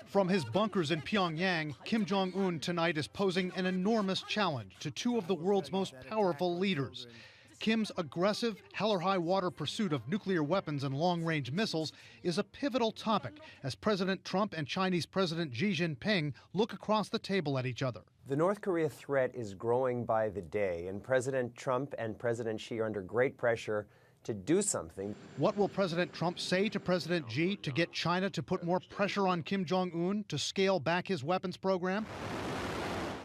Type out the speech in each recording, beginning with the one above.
From his bunkers in Pyongyang, Kim Jong-un tonight is posing an enormous challenge to two of the world's most powerful leaders. Kim's aggressive, hell-or-high-water pursuit of nuclear weapons and long-range missiles is a pivotal topic as President Trump and Chinese President Xi Jinping look across the table at each other. The North Korea threat is growing by the day, and President Trump and President Xi are under great pressure to do something. What will President Trump say to President Xi to get China to put more pressure on Kim Jong-un to scale back his weapons program?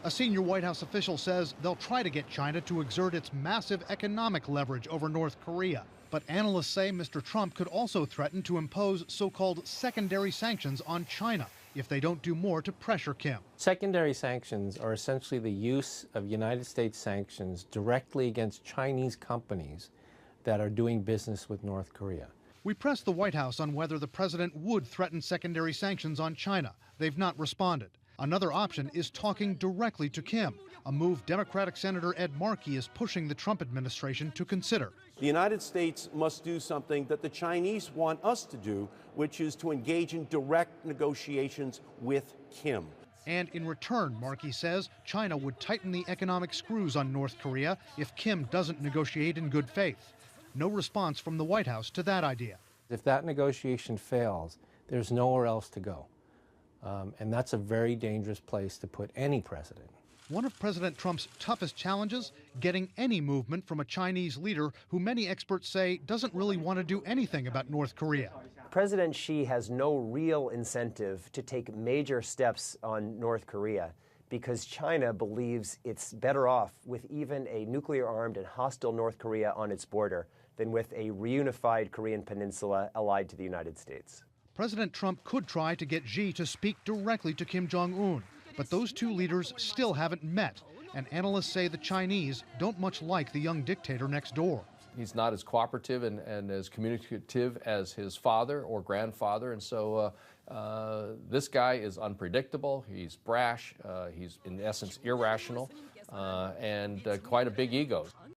A senior White House official says they'll try to get China to exert its massive economic leverage over North Korea. But analysts say Mr. Trump could also threaten to impose so-called secondary sanctions on China if they don't do more to pressure Kim. Secondary sanctions are essentially the use of United States sanctions directly against Chinese companies that are doing business with North Korea. We pressed the White House on whether the president would threaten secondary sanctions on China. They've not responded. Another option is talking directly to Kim, a move Democratic Senator Ed Markey is pushing the Trump administration to consider. The United States must do something that the Chinese want us to do, which is to engage in direct negotiations with Kim. And in return, Markey says, China would tighten the economic screws on North Korea if Kim doesn't negotiate in good faith. No response from the White House to that idea. If that negotiation fails, there's nowhere else to go. And that's a very dangerous place to put any president. One of President Trump's toughest challenges, getting any movement from a Chinese leader who many experts say doesn't really want to do anything about North Korea. President Xi has no real incentive to take major steps on North Korea because China believes it's better off with even a nuclear-armed and hostile North Korea on its border than with a reunified Korean peninsula allied to the United States. President Trump could try to get Xi to speak directly to Kim Jong-un, but those two leaders still haven't met, and analysts say the Chinese don't much like the young dictator next door. He's not as cooperative and as communicative as his father or grandfather, and so this guy is unpredictable, he's brash, he's in essence irrational, and quite a big ego.